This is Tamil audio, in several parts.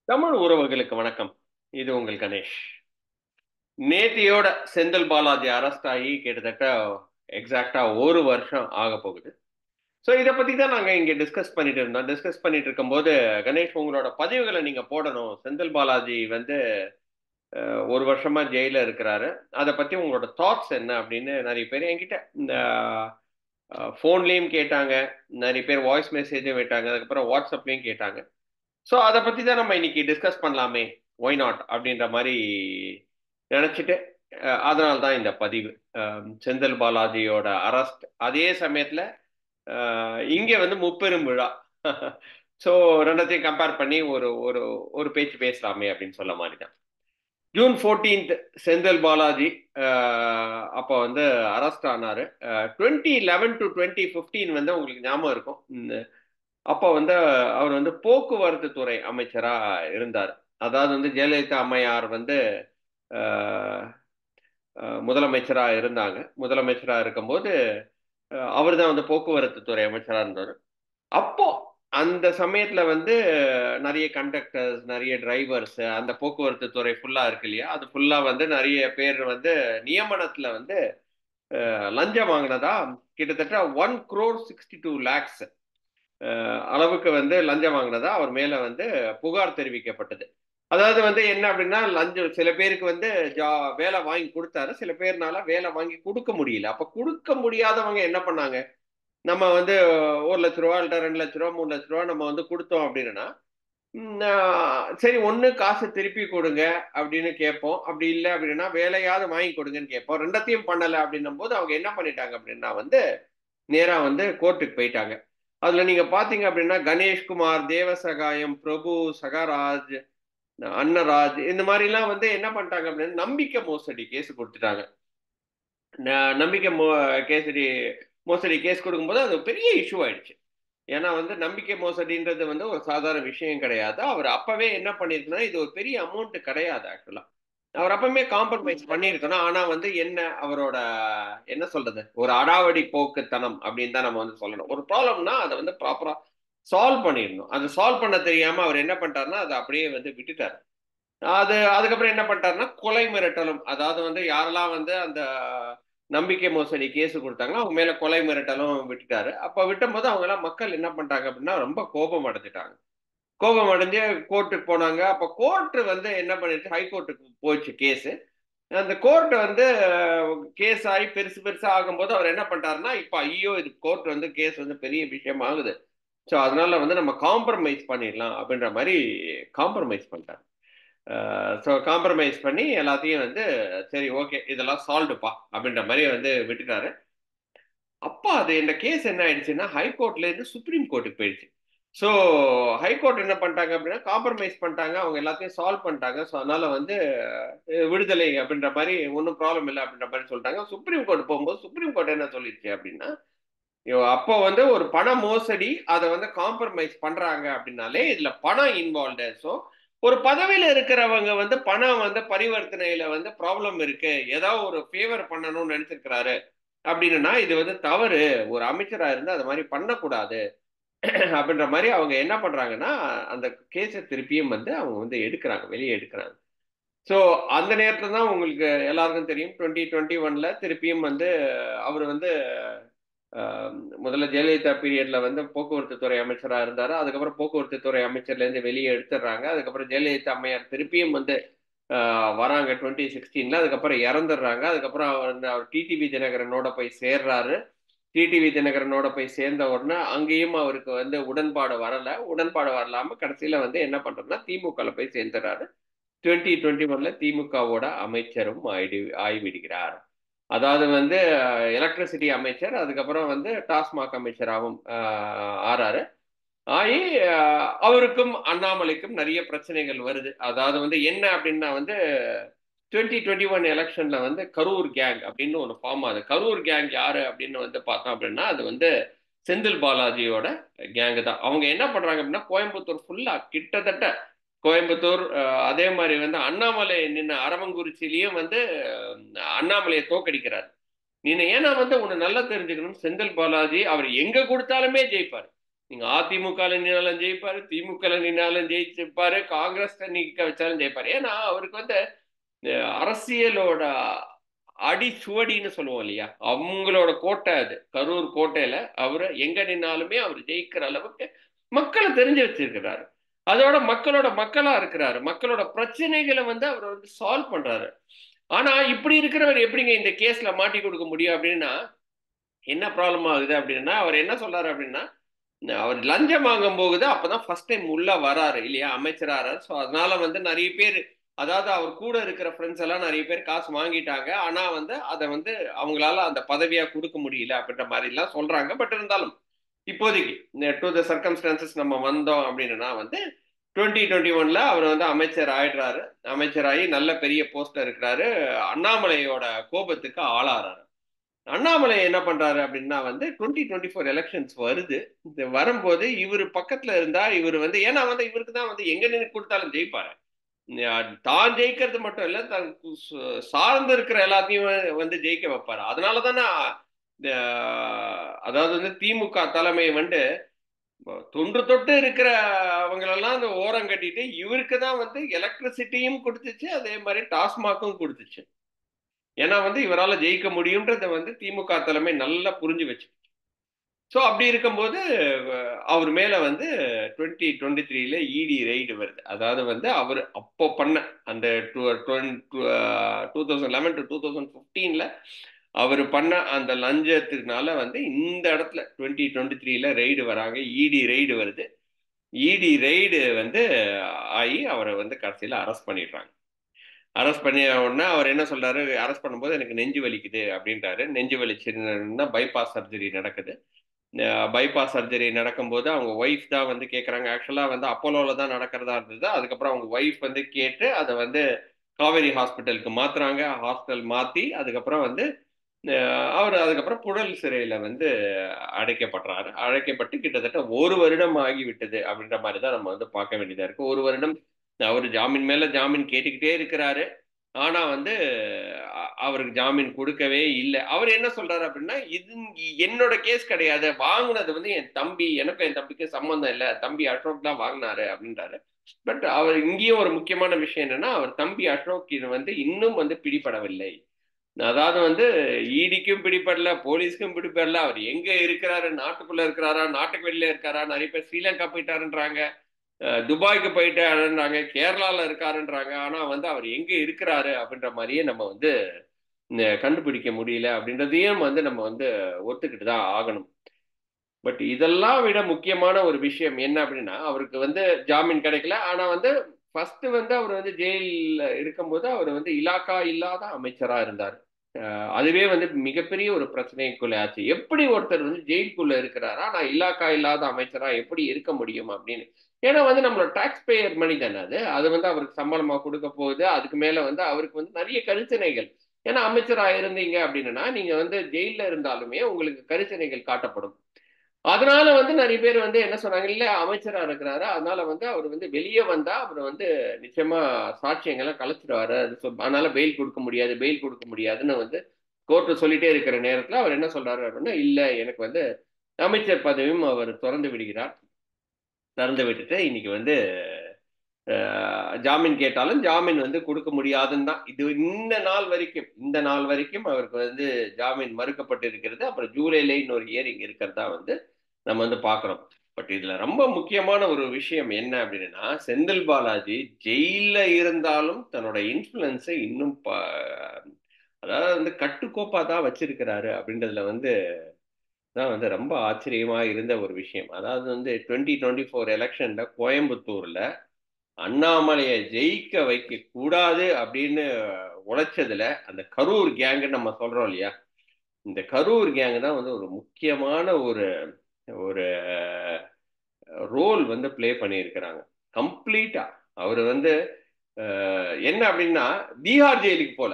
தமிழ் உறவுகளுக்கு வணக்கம். இது உங்கள் கணேஷ். நேத்தியோட செந்தில் பாலாஜி அரெஸ்ட் ஆகி கிட்டத்தட்ட எக்ஸாக்டா ஒரு வருஷம் ஆக போகுது. ஸோ இதை பத்தி தான் நாங்க இங்க டிஸ்கஸ் பண்ணிட்டு இருந்தோம். டிஸ்கஸ் பண்ணிட்டு இருக்கும்போது, கணேஷ் உங்களோட பதிவுகளை நீங்க போடணும். செந்தில் பாலாஜி வந்து ஒரு வருஷமா ஜெயில இருக்கிறாரு. அதை பத்தி உங்களோட தாட்ஸ் என்ன அப்படின்னு நிறைய பேர் என்கிட்ட இந்த ஃபோன்லயும் கேட்டாங்க. நிறைய பேர் வாய்ஸ் மெசேஜும் விட்டாங்க. அதுக்கப்புறம் வாட்ஸ்அப்லயும் கேட்டாங்க. ஸோ அதை பற்றி தான் நம்ம இன்னைக்கு டிஸ்கஸ் பண்ணலாமே, ஒய் நாட் அப்படின்ற மாதிரி நினச்சிட்டு, அதனால தான் இந்த பதிவு. செந்தில் பாலாஜியோட அரெஸ்ட் அதே சமயத்தில் இங்கே வந்து முப்பெரும் விழா. ஸோ ரெண்டத்தையும் கம்பேர் பண்ணி ஒரு ஒரு ஒரு பேச்சு பேசலாமே அப்படின்னு சொல்ல மாதிரி தான். ஜூன் 14th செந்தில் பாலாஜி அப்போ வந்து அரெஸ்ட் ஆனாரு. 2011 டு 2015 வந்து உங்களுக்கு ஞாபகம் இருக்கும். அப்போ வந்து அவர் வந்து போக்குவரத்து துறை அமைச்சரா இருந்தார். அதாவது வந்து ஜெயலலிதா அம்மையார் வந்து முதலமைச்சரா இருந்தாங்க. முதலமைச்சரா இருக்கும்போது அவர் தான் வந்து போக்குவரத்து துறை அமைச்சரா இருந்தார். அப்போ அந்த சமயத்துல வந்து நிறைய கண்டக்டர்ஸ், நிறைய டிரைவர்ஸ், அந்த போக்குவரத்து துறை ஃபுல்லா இருக்கு இல்லையா, அது ஃபுல்லா வந்து நிறைய பேர் வந்து நியமனத்துல வந்து லஞ்சம் வாங்கினதா கிட்டத்தட்ட 1,62,00,000 அளவுக்கு வந்து லஞ்சம் வாங்கினதா அவர் மேல வந்து புகார் தெரிவிக்கப்பட்டது. அதாவது வந்து என்ன அப்படின்னா, லஞ்சம் சில பேருக்கு வந்து வேலை வாங்கி கொடுத்தாரு, சில பேர்னால வேலை வாங்கி கொடுக்க முடியல. அப்ப கொடுக்க முடியாதவங்க என்ன பண்ணாங்க, நம்ம வந்து 1,00,000 இல்ல 2,00,000 3,00,000 நம்ம வந்து கொடுத்தோம் அப்படின்னா, சரி ஒண்ணு காசு திருப்பி கொடுங்க அப்படின்னு கேட்போம். அப்படி இல்லை அப்படின்னா வேலையாவது வாங்கி கொடுங்கன்னு கேட்போம். ரெண்டத்தையும் பண்ணல அப்படின்னும் போது அவங்க என்ன பண்ணிட்டாங்க அப்படின்னா வந்து நேரா வந்து கோர்ட்டுக்கு போயிட்டாங்க. அதுல நீங்க பாத்தீங்க அப்படின்னா கணேஷ்குமார், தேவசகாயம், பிரபு, சகாராஜ், அன்னராஜ் இந்த மாதிரி எல்லாம் வந்து என்ன பண்ணிட்டாங்க அப்படின்னா நம்பிக்கை மோசடி கேஸ் கொடுத்துட்டாங்க. நம்பிக்கை கேசடி மோசடி கேஸ் கொடுக்கும்போது அது பெரிய இஷ்யூ ஆயிடுச்சு. ஏன்னா வந்து நம்பிக்கை மோசடின்றது வந்து ஒரு சாதாரண விஷயம் கிடையாது. அவர் அப்பவே என்ன பண்ணிருக்கணும், இது ஒரு பெரிய அமௌண்ட் கிடையாது ஆக்சுவலா. அவர் அப்பவுமே காம்ப்ரமைஸ் பண்ணியிருக்கணும். ஆனா வந்து என்ன அவரோட என்ன சொல்றது, ஒரு அடாவடி போக்குத்தனம் அப்படின்னு தான் நம்ம வந்து சொல்லணும். ஒரு ப்ராப்ளம்னா அதை வந்து ப்ராப்பரா சால்வ் பண்ணிடணும். அது சால்வ் பண்ண தெரியாம அவர் என்ன பண்ணிட்டாருன்னா அதை அப்படியே வந்து விட்டுட்டாரு. அதுக்கப்புறம் என்ன பண்ணிட்டாருன்னா கொலை மிரட்டலும், அதாவது வந்து யாரெல்லாம் வந்து அந்த நம்பிக்கை மோசடி கேஸ் கொடுத்தாங்களோ அவங்க மேல கொலை மிரட்டலும் விட்டுட்டாரு. அப்ப விட்டும் போது அவங்க எல்லாம் மக்கள் என்ன பண்ணிட்டாங்க அப்படின்னா ரொம்ப கோபம் அடைஞ்சிட்டாங்க. கோபம் அடைஞ்சு கோர்ட்டுக்கு போனாங்க. அப்ப கோர்ட் வந்து என்ன பண்ணிட்டு ஹைகோர்ட்டுக்கு போச்சு கேஸ். அந்த கோர்ட் வந்து கேஸ் ஆகி பெருசு பெருசா ஆகும்போது அவர் என்ன பண்ணிட்டாருன்னா, இப்ப ஐயோ இது கோர்ட் வந்து கேஸ் வந்து பெரிய விஷயம் ஆகுது, ஸோ அதனால வந்து நம்ம காம்ப்ரமைஸ் பண்ணிடலாம் அப்படின்ற மாதிரி காம்ப்ரமைஸ் பண்ணிட்டார். ஸோ காம்ப்ரமைஸ் பண்ணி எல்லாத்தையும் வந்து சரி ஓகே இதெல்லாம் சால்வ்டுப்பா அப்படின்ற மாதிரி வந்து விட்டுட்டாரு. அப்போ அது இந்த கேஸ் என்ன ஆயிடுச்சுன்னா ஹைகோர்ட்ல இருந்து சுப்ரீம் கோர்ட்டுக்கு போயிடுச்சு. ஸோ ஹைகோர்ட் என்ன பண்ணிட்டாங்க அப்படின்னா காம்ப்ரமைஸ் பண்ணிட்டாங்க, அவங்க எல்லாத்தையும் சால்வ் பண்ணிட்டாங்க. ஸோ அதனால வந்து விடுதலை அப்படின்ற மாதிரி ஒன்றும் ப்ராப்ளம் இல்லை அப்படின்ற மாதிரி சொல்லிட்டாங்க. சுப்ரீம் கோர்ட் போகும்போது சுப்ரீம் கோர்ட் என்ன சொல்லிடுச்சு அப்படின்னா, அப்போ வந்து ஒரு பண மோசடி அதை வந்து காம்ப்ரமைஸ் பண்றாங்க அப்படின்னாலே இதுல பணம் இன்வால்வ்டு. ஸோ ஒரு பதவியில இருக்கிறவங்க வந்து பணம் வந்து பரிவர்த்தனையில வந்து ப்ராப்ளம் இருக்கு, ஏதாவது ஒரு ஃபேவர் பண்ணணும்னு நினைச்சிருக்கிறாரு அப்படின்னா இது வந்து தவறு, ஒரு அமைச்சரா இருந்து அது மாதிரி பண்ணக்கூடாது அப்படின்ற மாதிரி அவங்க என்ன பண்றாங்கன்னா அந்த கேஸை திருப்பியும் வந்து அவங்க வந்து எடுக்கிறாங்க, வெளியே எடுக்கிறாங்க. ஸோ அந்த நேரத்துல தான் உங்களுக்கு எல்லாருக்கும் தெரியும் 2021ல திருப்பியும் வந்து அவர் வந்து முதல்ல ஜெயலலிதா பீரியட்ல வந்து போக்குவரத்து துறை அமைச்சராக இருந்தாரு. அதுக்கப்புறம் போக்குவரத்து துறை அமைச்சர்ல இருந்து வெளியே எடுத்துடுறாங்க. அதுக்கப்புறம் ஜெயலலிதா அம்மையார் திருப்பியும் வந்து வராங்க 2016ல. அதுக்கப்புறம் இறந்துடுறாங்க. அதுக்கப்புறம் அவர் டிடிவி தினகரனோட போய் சேர்றாரு. டிடிவி தினகரனோட போய் சேர்ந்த உடனே அங்கேயும் அவருக்கு வந்து உடன்பாடு வரல. உடன்பாடு வரலாம கடைசியில வந்து என்ன பண்றோம்னா திமுகல போய் சேர்ந்துறாரு. 2021ல திமுகவோட அமைச்சரும் ஆய்விடுகிறார். அதாவது வந்து எலக்ட்ரிசிட்டி அமைச்சர், அதுக்கப்புறம் வந்து டாஸ்மாக் அமைச்சராகவும் ஆறாரு. ஆகி அவருக்கும் அண்ணாமலைக்கும் நிறைய பிரச்சனைகள் வருது. அதாவது வந்து என்ன அப்படின்னா வந்து 2021 எலெக்ஷன்ல வந்து கரூர் கேங் அப்படின்னு ஒன்று ஃபார்ம் ஆகுது. கரூர் கேங் யாரு அப்படின்னு வந்து பார்த்தோம் அப்படின்னா அது வந்து செந்தில் பாலாஜியோட கேங்கு தான். அவங்க என்ன பண்றாங்க அப்படின்னா கோயம்புத்தூர் ஃபுல்லா கிட்டத்தட்ட கோயம்புத்தூர், அதே மாதிரி வந்து அண்ணாமலை நின்ன அரவங்குறிச்சிலையும் வந்து அண்ணாமலையை தோக்கடிக்கிறார். நீ ஏன்னா வந்து உன்னை நல்லா தெரிஞ்சுக்கணும், செந்தில் பாலாஜி அவர் எங்க கொடுத்தாலுமே ஜெயிப்பார். நீங்க அதிமுக நின்னாலும் ஜெயிப்பாரு, திமுக நின்னாலும் ஜெயிச்சிருப்பாரு, காங்கிரஸ் நிக்க வச்சாலும் ஜெயிப்பாரு. ஏன்னா அவருக்கு வந்து அரசியலோட அடிச்சுவடின்னு சொல்லுவோம் இல்லையா, அவங்களோட கோட்டை அது. கரூர் கோட்டையில அவரு எங்க நின்னாலுமே அவர் ஜெயிக்கிற அளவுக்கு மக்களை தெரிஞ்சு வச்சிருக்கிறாரு. அதோட மக்களோட மக்களா இருக்கிறாரு. மக்களோட பிரச்சனைகளை வந்து அவர் வந்து சால்வ் பண்றாரு. ஆனா இப்படி இருக்கிறவர் எப்படிங்க இந்த கேஸ்ல மாட்டி கொடுக்க முடியும் அப்படின்னா, என்ன ப்ராப்ளம் ஆகுது அப்படின்னா, அவர் என்ன சொல்றாரு அப்படின்னா, அவர் லஞ்சம் வாங்கும் போகுது, அப்பதான் ஃபர்ஸ்ட் டைம் உள்ள வராரு இல்லையா, அமைச்சராறாரு. ஸோ அதனால வந்து நிறைய பேர், அதாவது அவர் கூட இருக்கிற ஃப்ரெண்ட்ஸ் எல்லாம் நிறைய பேர் காசு வாங்கிட்டாங்க. ஆனா வந்து அதை வந்து அவங்களால அந்த பதவியா கொடுக்க முடியல அப்படின்ற மாதிரி எல்லாம் சொல்றாங்க. பட் இருந்தாலும் இப்போதைக்கு டு த சர்க்கம்ஸ்டான்சஸ் நம்ம வந்தோம் அப்படின்னா வந்து 2021ல அவர் வந்து அமைச்சர் ஆயிடுறாரு. அமைச்சராகி நல்ல பெரிய போஸ்ட்ல இருக்கிறாரு. அண்ணாமலையோட கோபத்துக்கு ஆளாறாரு. அண்ணாமலை என்ன பண்றாரு அப்படின்னா வந்து 2024 எலெக்ஷன்ஸ் வருது. இது வரும்போது இவர் பக்கத்துல இருந்தா இவர் வந்து, ஏன்னா வந்து இவருக்கு தான் வந்து எங்க நின்று கொடுத்தாலும் ஜெயிப்பாரு. தான் ஜெயிக்கிறது மட்டும் இல்ல, தன் சார்ந்து இருக்கிற எல்லாத்தையும் வந்து ஜெயிக்க வைப்பாரு. அதனால தானே அதாவது வந்து திமுக தலைமை வந்து தொன்று தொட்டு இருக்கிற அவங்களெல்லாம் அந்த ஓரம் கட்டிட்டு இவருக்கு தான் வந்து எலக்ட்ரிசிட்டியும் கொடுத்துச்சு, அதே மாதிரி டாஸ்மாக்கும் கொடுத்துச்சு. ஏன்னா வந்து இவரால் ஜெயிக்க முடியும்ன்றத வந்து திமுக தலைமை நல்லா புரிஞ்சு வச்சு. ஸோ அப்படி இருக்கும்போது அவர் மேல வந்து 2023ல இடி ரெய்டு வருது. அதாவது வந்து அவர் அப்போ பண்ண அந்த 2011 டு 2015ல அவர் பண்ண அந்த லஞ்சத்துக்குனால வந்து இந்த இடத்துல 2023ல ரெய்டு வராங்க. இடி ரெய்டு வருது. இடி ரெய்டு வந்து ஆகி அவரை வந்து கடைசியில் அரெஸ்ட் பண்ணிடுறாங்க. அரெஸ்ட் பண்ணி உடனே அவர் என்ன சொல்றாரு, அரெஸ்ட் பண்ணும்போது எனக்கு நெஞ்சு வலிக்குது அப்படின்றாரு. நெஞ்சு வலிச்சுன்னா பைபாஸ் சர்ஜரி நடக்குது. பைபாஸ் சர்ஜரி நடக்கும்போது அவங்க ஒய்ஃப் தான் வந்து கேட்குறாங்க. ஆக்சுவலாக வந்து அப்போலோவில் தான் நடக்கிறதா இருந்தது. அதுக்கப்புறம் அவங்க ஒய்ஃப் வந்து கேட்டு அதை வந்து காவேரி ஹாஸ்பிட்டலுக்கு மாத்துறாங்க. ஹாஸ்பிட்டல் மாற்றி அதுக்கப்புறம் வந்து அவர் அதுக்கப்புறம் புழல் சிறையில் வந்து அடைக்கப்படுறாரு. அடைக்கப்பட்டு கிட்டத்தட்ட 1 வருடம் ஆகிவிட்டது அப்படின்ற மாதிரி தான் நம்ம வந்து பார்க்க வேண்டியதாக இருக்குது. 1 வருடம் அவர் ஜாமீன் மேலே ஜாமீன் கேட்டுக்கிட்டே இருக்கிறாரு. ஆனா வந்து அவருக்கு ஜாமீன் கொடுக்கவே இல்லை. அவர் என்ன சொல்றாரு அப்படின்னா, இது என்னோட கேஸ் கிடையாது, வாங்கினது வந்து என் தம்பி, எனக்கும் என் தம்பிக்கு சம்பந்தம் இல்லை, தம்பி அசோக் தான் வாங்கினாரு அப்படின்றாரு. பட் அவர் இங்கேயும் ஒரு முக்கியமான விஷயம் என்னன்னா, அவர் தம்பி அசோக் இது வந்து இன்னும் வந்து பிடிபடவில்லை. அதாவது வந்து ஈடிக்கும் பிடிபடல, போலீஸ்க்கும் பிடிபடல. அவர் எங்க இருக்கிறாரு, நாட்டுக்குள்ள இருக்கிறாரா, நாட்டுக்கு வெளியில இருக்காரா, நிறைய பேர் ஸ்ரீலங்கா போயிட்டாருன்றாங்க, துபாய்க்கு போயிட்டாருன்றாங்க, கேரளால இருக்காருன்றாங்க. ஆனா வந்து அவர் எங்க இருக்கிறாரு அப்படின்ற மாதிரியே நம்ம வந்து கண்டுபிடிக்க முடியல அப்படின்றதையும் வந்து நம்ம வந்து ஒத்துக்கிட்டு தான் ஆகணும். பட் இதெல்லாம் விட முக்கியமான ஒரு விஷயம் என்ன அப்படின்னா, அவருக்கு வந்து ஜாமீன் கிடைக்கல. ஆனா வந்து ஃபர்ஸ்ட் வந்து அவர் வந்து ஜெயிலில் இருக்கும்போது அவர் வந்து இலாக்கா இல்லாத அமைச்சரா இருந்தார். அதுவே வந்து மிகப்பெரிய ஒரு பிரச்சனைக்குள்ள ஆச்சு. எப்படி ஒருத்தர் வந்து ஜெயிலுக்குள்ள இருக்கிறாரா, நான் இலாக்கா இல்லாத அமைச்சரா எப்படி இருக்க முடியும் அப்படின்னு. ஏன்னா வந்து நம்மளோட டாக்ஸ் பேயர் மணி தானே அது. அது வந்து அவருக்கு சம்பளமா கொடுக்க போகுது. அதுக்கு மேல வந்து அவருக்கு வந்து நிறைய கரிசனைகள். ஏன்னா அமைச்சரா இருந்தீங்க அப்படின்னா நீங்க வந்து ஜெயில இருந்தாலுமே உங்களுக்கு கரிசனைகள் காட்டப்படும். அதனால வந்து நிறைய பேர் வந்து என்ன சொன்னாங்க, இல்ல அமைச்சரா இருக்கிறாரு, அதனால வந்து அவர் வந்து வெளியே வந்தா அவர் வந்து நிச்சயமா சாட்சியங்கள்லாம் கலைச்சிடுவாரு, அதனால பெயில் கொடுக்க முடியாது, பெயில் கொடுக்க முடியாதுன்னு வந்து கோர்ட்டு சொல்லிட்டே இருக்கிற நேரத்துல அவர் என்ன சொல்றாரு அப்படின்னா, இல்ல எனக்கு வந்து அமைச்சர் பதவியும் அவர் திறந்து விடுகிறார். திறந்து விட்டுட்டு இன்னைக்கு வந்து ஜாமீன் கேட்டாலும் ஜாமீன் வந்து கொடுக்க முடியாதுன்னு தான் இது இந்த நாள் வரைக்கும் அவருக்கு வந்து ஜாமீன் மறுக்கப்பட்டு இருக்கிறது. அப்புறம் ஜூலைல இன்னொரு ஹியரிங் இருக்கிறதா வந்து நம்ம வந்து பார்க்குறோம். பட் இதுல ரொம்ப முக்கியமான ஒரு விஷயம் என்ன அப்படின்னா, செந்தில் பாலாஜி ஜெயில்ல இருந்தாலும் தன்னோட இன்ஃப்ளூயன்ஸை இன்னும் அதாவது வந்து கட்டுக்கோப்பா தான் வச்சிருக்கிறாரு அப்படின்றதுல வந்து தான் வந்து ரொம்ப ஆச்சரியமா இருந்த ஒரு விஷயம். அதாவது வந்து 2024 எலெக்ஷன்ல கோயம்புத்தூர்ல அண்ணாமலையை ஜெயிக்க வைக்க கூடாது அப்படின்னு உழைச்சதுல அந்த கரூர் கேங்கு நம்ம சொல்றோம் இல்லையா, இந்த கரூர் கேங் தான் வந்து ஒரு முக்கியமான ஒரு ஒரு ரோல் வந்து பிளே பண்ணியிருக்கிறாங்க கம்ப்ளீட்டா. அவர் வந்து என்ன அப்படின்னா, தீஹார் ஜெயிலுக்கு போல,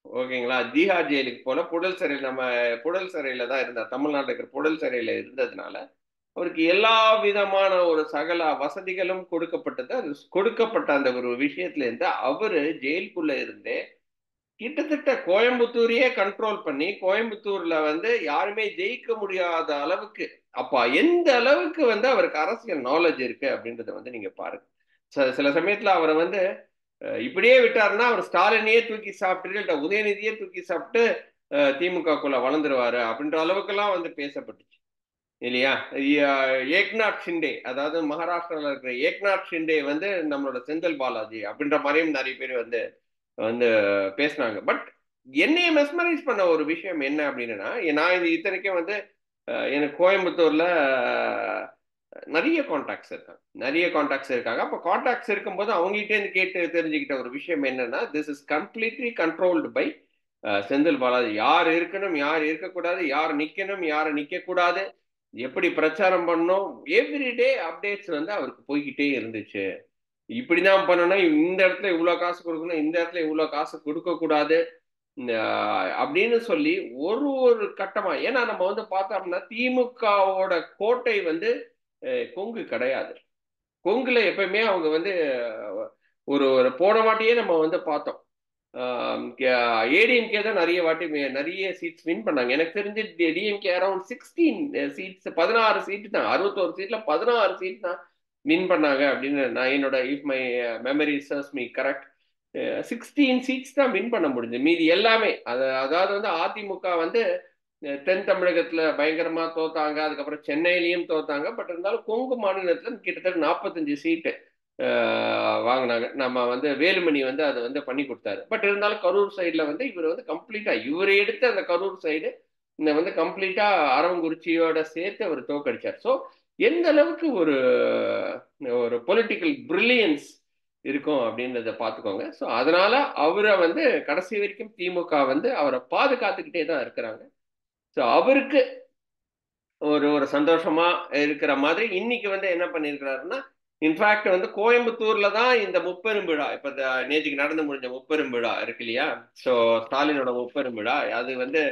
ஓகேங்களா, தீஹார் ஜெயிலுக்கு போல புழல் சிறையில், நம்ம புழல் சிறையில தான் இருந்தார், தமிழ்நாட்டில் இருக்கிற புழல் சிறையில இருந்ததுனால அவருக்கு எல்லா விதமான ஒரு சகல வசதிகளும் கொடுக்கப்பட்டது. அது கொடுக்கப்பட்ட அந்த ஒரு விஷயத்துல இருந்து அவரு ஜெயிலுக்குள்ள இருந்தே கிட்டத்தட்ட கோயம்புத்தூரையே கண்ட்ரோல் பண்ணி, கோயம்புத்தூர்ல வந்து யாருமே ஜெயிக்க முடியாத அளவுக்கு அப்ப எந்த அளவுக்கு வந்து அவருக்கு அரசியல் நாலேஜ் இருக்கு அப்படின்றத வந்து நீங்க பாருங்க. சில சமயத்துல அவரை வந்து இப்படியே விட்டாருன்னா அவர் ஸ்டாலினையே தூக்கி சாப்பிட்டு இல்ல உதயநிதியே தூக்கி சாப்பிட்டு திமுகக்குள்ள வளர்ந்துருவாரு அப்படின்ற அளவுக்கெல்லாம் வந்து பேசப்பட்டுச்சு இல்லையா? ஏக்நாத் ஷிண்டே, அதாவது மகாராஷ்டிராவில் இருக்கிற ஏக்நாத் ஷிண்டே வந்து நம்மளோட செந்தில் பாலாஜி அப்படின்ற மாதிரியும் நிறைய பேர் வந்து வந்து பேசினாங்க. பட் என்னைய மெஸ்மரைஸ் பண்ண ஒரு விஷயம் என்ன அப்படின்னா, நான் இது இத்தனைக்கும் வந்து எனக்கு கோயம்புத்தூர்ல நிறைய கான்டாக்ட்ஸ் இருக்காங்க. அப்போ கான்டாக்ட்ஸ் இருக்கும்போது அவங்ககிட்ட இருந்து கேட்டு தெரிஞ்சுக்கிட்ட ஒரு விஷயம் என்னன்னா, this is completely controlled by Senthil Balaji. யார் இருக்கணும், யார் இருக்கக்கூடாது, யார் நிக்கணும், யார் நிக்க கூடாது, எப்படி பிரச்சாரம் பண்ணணும், எவ்ரிடே அப்டேட்ஸ் வந்து அவருக்கு போய்கிட்டே இருந்துச்சு. இப்படிதான் பண்ணணும், இந்த இடத்துல இவ்வளவு காசு கொடுக்கணும், இந்த இடத்துல இவ்வளவு காசு கொடுக்க கூடாது அப்படின்னு சொல்லி ஒரு ஒரு கட்டமா. ஏன்னா நம்ம வந்து பார்த்தோம்னா திமுகவோட கோட்டை வந்து கொங்கு கிடையாது. கொங்குல எப்பயுமே அவங்க வந்து ஒரு ஒரு போன வாட்டியே நம்ம வந்து பார்த்தோம். ஏடிஎம்கே தான் நிறைய வாட்டி நிறைய சீட்ஸ் வின் பண்ணாங்க. எனக்கு தெரிஞ்சு டிஎம்கே அரௌண்ட் 16 சீட்ஸ், 16 சீட் தான், 61 சீட்ல 16 சீட் தான் வின் பண்ணாங்க அப்படின்னு நான் என்னோட, if my memory serves me correct, 16 seats தான் வின் பண்ண முடிஞ்சு. மீதி எல்லாமே அதாவது வந்து அதிமுக வந்து தென் தமிழகத்துல பயங்கரமா தோத்தாங்க, அதுக்கப்புறம் சென்னையிலயும் தோத்தாங்க. பட் இருந்தாலும் கொங்கு மாநிலத்துல கிட்டத்தட்ட 45 சீட்டு வாங்கினாங்க. நம்ம வந்து வேலுமணி வந்து அதை வந்து பண்ணி கொடுத்தாரு. பட் இருந்தாலும் கரூர் சைட்ல வந்து இவர் வந்து கம்ப்ளீட்டா இவர் எடுத்து அந்த கரூர் சைடு இந்த வந்து கம்ப்ளீட்டா அரவங்குறிச்சியோட சேர்த்து அவர் தோக்கடிச்சார். ஸோ எந்த அளவுக்கு ஒரு ஒரு பொலிட்டிக்கல் பிரில்லியன்ஸ் இருக்கும் அப்படின்றத பார்த்துக்கோங்க. ஸோ அதனால அவரை வந்து கடைசி வரைக்கும் திமுக வந்து அவரை பாதுகாத்துக்கிட்டே தான் இருக்கிறாங்க. ஸோ அவருக்கு ஒரு ஒரு சந்தோஷமா இருக்கிற மாதிரி இன்னைக்கு வந்து என்ன பண்ணியிருக்கிறாருன்னா, இன்ஃபேக்ட் வந்து கோயம்புத்தூர்ல தான் இந்த முப்பெரும் விழா, இப்ப நேற்றுக்கு நடந்து முடிஞ்ச முப்பெரும் விழா இருக்கு இல்லையா? ஸோ ஸ்டாலினோட முப்பெரும் விழா அது வந்து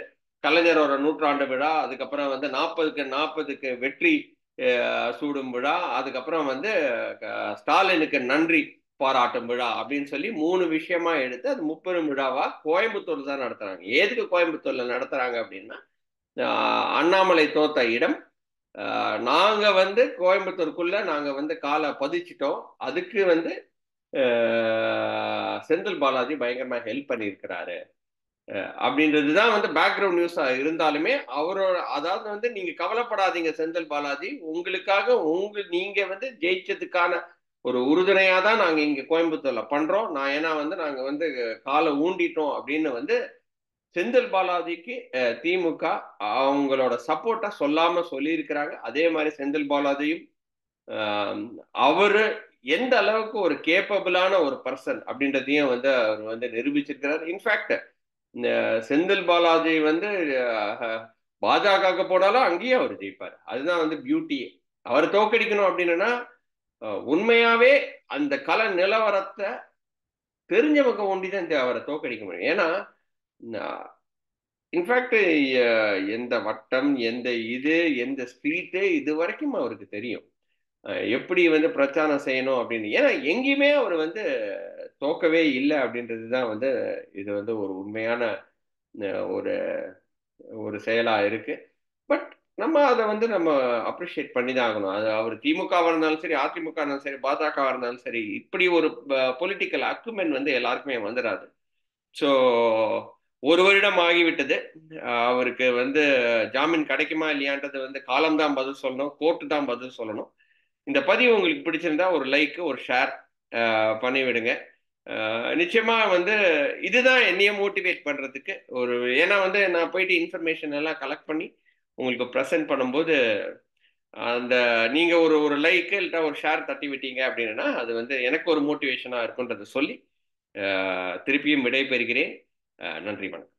கலைஞரோட 100ஆண்டு விழா, அதுக்கப்புறம் வந்து 40க்கு வெற்றி சூடும் விழா, அதுக்கப்புறம் வந்து ஸ்டாலினுக்கு நன்றி பாராட்டும் விழா அப்படின்னு சொல்லி 3 விஷயமா எடுத்து அது முப்பெரும் விழாவா கோயம்புத்தூர்ல தான் நடத்துறாங்க. எதுக்கு கோயம்புத்தூர்ல நடத்துறாங்க அப்படின்னா, அண்ணாமலை தோத்த இடம், நாங்க வந்து கோயம்புத்தூருக்குள்ள நாங்க வந்து காலை பதிச்சிட்டோம். அதுக்கு வந்து செந்தில் பாலாஜி பயங்கரமா ஹெல்ப் பண்ணியிருக்கிறாரு அப்படின்றதுதான் வந்து பேக்ரவுண்ட் நியூஸா இருந்தாலுமே அவரோட, அதாவது வந்து நீங்க கவலைப்படாதீங்க செந்தில் பாலாஜி, உங்களுக்காக நீங்க வந்து ஜெயிச்சதுக்கான ஒரு உறுதுணையா தான் நாங்க இங்க கோயம்புத்தூர்ல பண்றோம். ஏன்னா வந்து நாங்க வந்து காலை ஊண்டிட்டோம் அப்படின்னு வந்து செந்தில் பாலாஜிக்கு திமுக அவங்களோட சப்போர்ட்டா சொல்லாம சொல்லி இருக்கிறாங்க. அதே மாதிரி செந்தில் பாலாஜியும் அவரு எந்த அளவுக்கு ஒரு கேப்பபிளான ஒரு பர்சன் அப்படின்றதையும் வந்து அவர் வந்து நிரூபிச்சிருக்கிறார். இன்ஃபேக்ட் செந்தில் பாலாஜி வந்து பாஜக போனாலும் அங்கேயும் அவர் ஜெயிப்பார். அதுதான் வந்து பியூட்டியே. அவரை தோக்கடிக்கணும் அப்படின்னா உண்மையாவே அந்த கள நிலவரத்தை தெரிஞ்சவங்க ஒண்டிதான் அவரை தோக்கடிக்க முடியும். ஏன்னா இன்ஃபேக்ட் எந்த வட்டம், எந்த ஸ்ட்ரீட்டு இது வரைக்கும் அவருக்கு தெரியும். எப்படி வந்து பிரச்சாரம் செய்யணும் அப்படின்னு. ஏன்னா எங்கேயுமே அவர் வந்து தோக்கவே இல்லை அப்படின்றது தான் வந்து இது வந்து ஒரு உண்மையான ஒரு ஒரு செயலா இருக்கு. பட் நம்ம அதை வந்து நம்ம அப்ரிஷியேட் பண்ணி தான் ஆகணும். அது அவர் திமுகவா இருந்தாலும் சரி, அதிமுக இருந்தாலும் சரி, பாஜகவா இருந்தாலும் சரி, இப்படி ஒரு பொலிட்டிக்கல் அக்குமென் வந்து எல்லாருக்குமே வந்துடாது. ஸோ ஒரு வருடம் ஆகிவிட்டது. அவருக்கு வந்து ஜாமீன் கிடைக்குமா இல்லையான்றது வந்து காலம்தான் பதில் சொல்லணும், கோர்ட்டு தான் பதில் சொல்லணும். இந்த பதிவு உங்களுக்கு பிடிச்சிருந்தா ஒரு லைக், ஒரு ஷேர் பண்ணிவிடுங்க. நிச்சயமா வந்து இதுதான் என்னைய மோட்டிவேட் பண்றதுக்கு ஒரு, ஏன்னா வந்து நான் போயிட்டு இன்ஃபர்மேஷன் எல்லாம் கலெக்ட் பண்ணி உங்களுக்கு ப்ரெசென்ட் பண்ணும்போது அந்த நீங்க ஒரு ஒரு லைக் இல்லட்டா ஒரு ஷேர் தட்டி விட்டீங்க அப்படின்னா அது வந்து எனக்கு ஒரு மோட்டிவேஷனா இருக்குன்றதை சொல்லி திருப்பியும் விடைபெறுகிறேன். நன்றி, வணக்கம்.